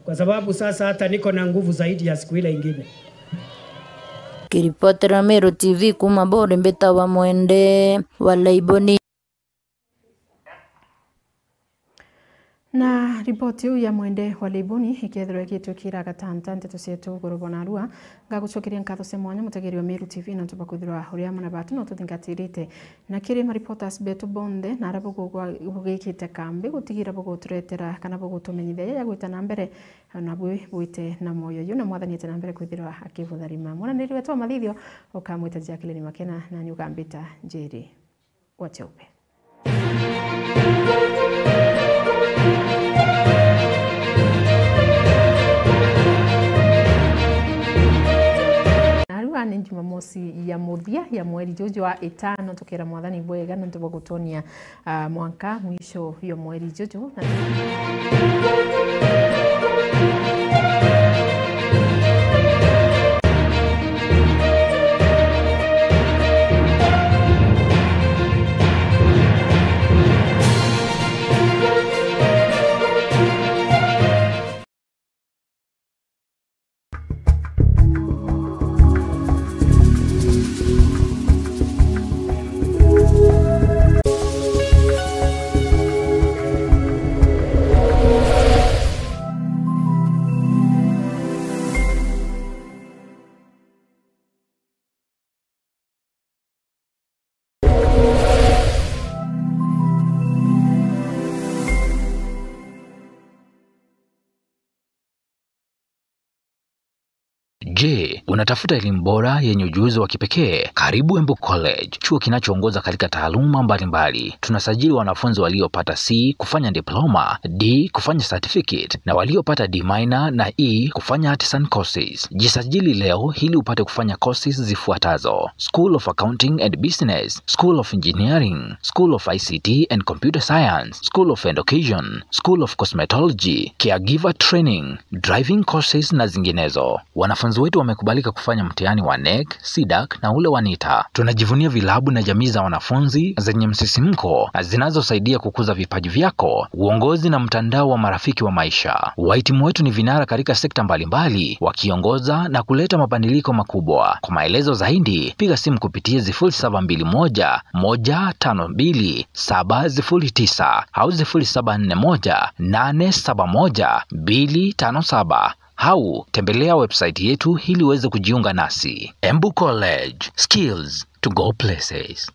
kwa sababu sasa hata niko na nguvu zaidi ya siku ile ingine. Kiripotera Meru TV kuma Bore Mbeta wa Mwende Walaiboni. Na ripoti yu ya Mwende Walaiboni ikethirwe gitukira gatanta nteto cietu gurubona rua ngagucokeria nkatho cia mwanya mutegeri wa Meru TV na tuba kwithirwa uria mana batu no tuthingatirite na kiri ma reporters betu bonde na arabo gugikite kambi gutigira buguturetera kana bugutumenyithia ya gwita na mbere na bwite na moyo yu na mwathaniete na mbere kwithirwa akivutharima mwana niri wetu mathithio ukamwita Jacqueline Makena na ni ugambita Njeri Wacheupe. Narua ni Jumamosi ya muthia ya mweri jojo wa 5 tukira mwathani bwega na tuba gutonia mwanka mwisho yo mweri jojo Je, unatafuta elimu bora yenye ujuzi wa kipekee? Karibu Embu College, chuo kinachoongoza katika taaluma mbalimbali. Tunasajili wanafunzi waliopata C kufanya diploma, D kufanya certificate na waliopata D minor na E kufanya artisan courses. Jisajili leo ili upate kufanya courses zifuatazo: School of Accounting and Business, School of Engineering, School of ICT and Computer Science, School of Education, School of Cosmetology, Caregiver Training, Driving courses na zinginezo. Wanafunzi wetu wamekubalika kufanya mtihani wa NEC, SIDAC na ule wa NITA. Tunajivunia vilabu na jamii za wanafunzi zenye msisimko zinazosaidia kukuza vipaji vyako, uongozi na mtandao wa marafiki wa maisha. Wahitimu wetu ni vinara katika sekta mbalimbali, wakiongoza na kuleta mabadiliko makubwa. Kwa maelezo zaidi, piga simu kupitia 0721 152 709 au 0741 871 257. Au tembelea website yetu ili uweze kujiunga nasi. Embu College, skills to go places.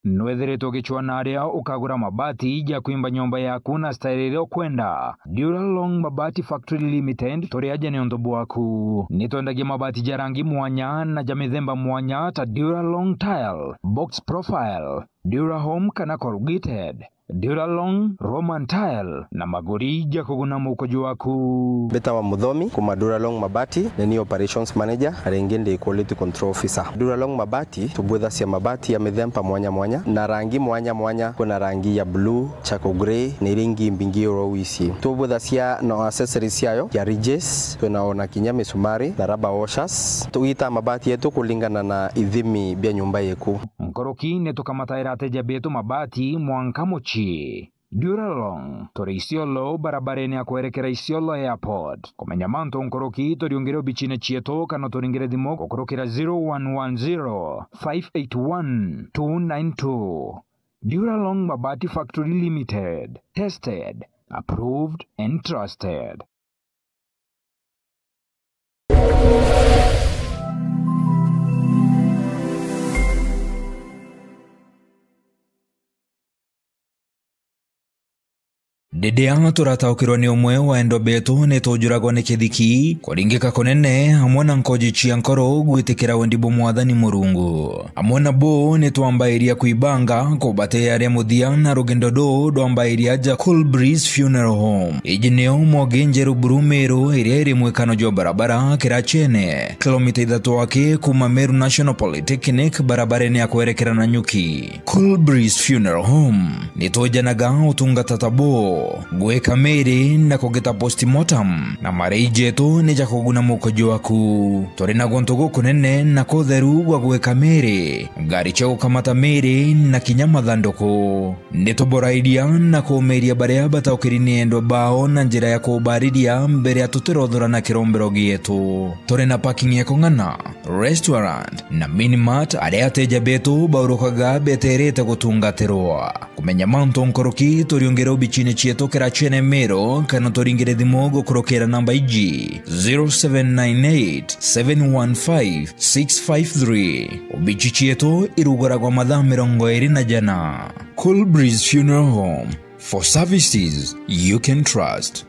Nwethiretwo gichwana aria ukagura mabati ya kuimba nyumba yaku na style kwenda Duralong Mabati Factory Limited toriaje ni ondobu waku nitwendagia mabati ja rangi mwanya na ja mithemba mwanya ta Duralong Tile, Box Profile, Durahome kana corrugated, Duralong Roman Tile na magori ja kuguna mukojo waku. Beta wa Muthomi kuma Duralong Mabati ni operations manager arengende quality control officer. Duralong Mabati tubwetha cia mabati ya mithemba mwanya mwanya na rangi mwanya mwanya. Kuna rangi ya blue, charcoal grey na rangi mbingi orowici. Tubwetha cia no accessories yayo ya ridges, tunaona kinya misumari na rubber washers. Tuita mabati yetu kulingana na ithimi bya nyumba yeku. Nkoroki netukamataira ateja betu mabati Mwankamochi. Duralong tore Isiolo barabareni ya kuerekera Isiolo Airport. Kumenya manto nkoroki toriongere bichine chieto kana toringere dimo kukurokera 0110 581 292. Duralong Mabati Factory Limited. Tested, approved and trusted. Didia turataukirwa ni umwe wa endo betu nitujuragwa ni kithiki kuringika kunene hamwe na nkoji cia nkoro gwitikira wendibo mwathani Murungu. Hamwe na bo nitwambairia kuibanga kubate aria muthia na rugendo rwambairia ja Cool Breeze Funeral Home. Iji nio Mwogenjeru Burumeru iria iri mwikano jo barabara Kirachene kilomita 3 wake kuma Meru National Polytechnic barabareni ya kuerekera na Nyuki. Cool Breeze Funeral Home nitujanaga utungata tabo gweka meri na kugeta postmortem na marei jetu ni jakuguna mukojo waku tori na gontogo kunene na kotheru gwa gweka meri ngari cha ukamata meri na kinyama thandoko nituboraidia na kumeria baria bataukirini endo bao na njira ya kubaridia mbere ya tuterothora na kirombero gietu tori na parking ya kongana restaurant na minimart aria ateja betu baurukaga beterete gutungatirwa kumenya manto nkoroki toriongera ubichine chieto Kirachene Mero kana toringire thimo gukurokera namba iji 0798-715-653 ubichi chieto irugoragwa mathaa 24 Cool Breeze Funeral Home, for services you can trust.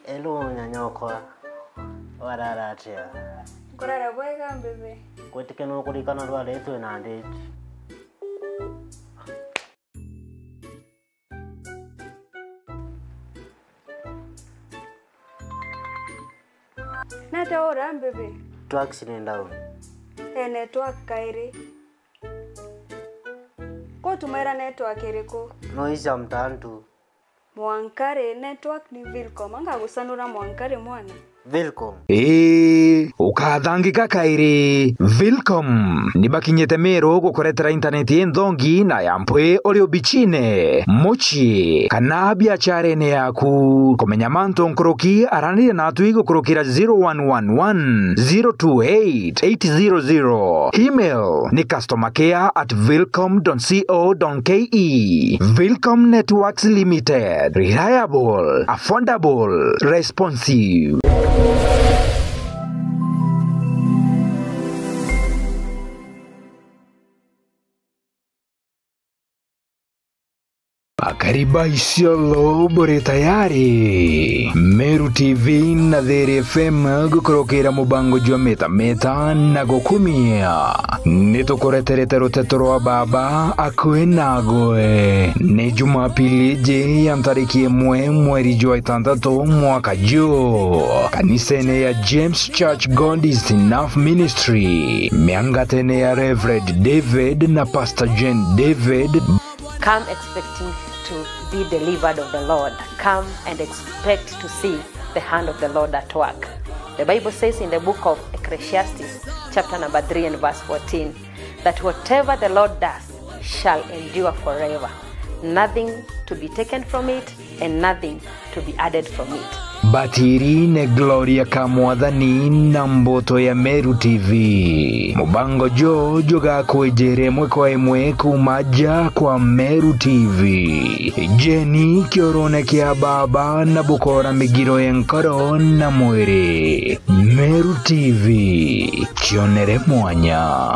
Hello, nyanyokwa. Warara atia. Kurara bwega mbebe. Kwetike no kurikana rwa leto na ndeti. Nata ora mbebe. Tu accident down. Network kairi. Ko tumera network iriko. No isa mtantu. Mwankare network ni Vilcom. Anga gusanura Mwankare mwana. Vilcom. Ukathangika kairi. Vilcom ni bakinyete Meru gukoretera interneti enthongi na yampwe uri ubichine mochi kana biacharene yaku kumenya manto nkoroki aranire natui gukurukira 0111-028-800. Email ni customercare@vilcom.co.ke. Vilcom Networks Limited. Reliable, affordable, responsive. Kariba isiolo bore tayari Meru TV na Dhere FM gukurokera mubango jwa meta na gukumia nitukureterete ruteto rwa baba akwe nagoe ni Jumapili je ya tariki 1 mweri jwa 6 mwaka jo kanisene ya James Church God is Enough Ministry miangatene ya Reverend David na Pastor Jen David. Come expecting to be delivered of the Lord. Come and expect to see the hand of the Lord at work. The Bible says in the book of Ecclesiastes, chapter number 3 and verse 14, that whatever the Lord does shall endure forever. Nothing to be taken from it and nothing to be added from it. Batiri ne Gloria Kamwathani na mboto ya Meru TV. Mubango jo ga kwejere mwe kwa imwe kumaja kwa Meru TV. Jeni kiorone kia baba na bukora migiro yenkaro na mwere. Meru TV. Chionere mwanya.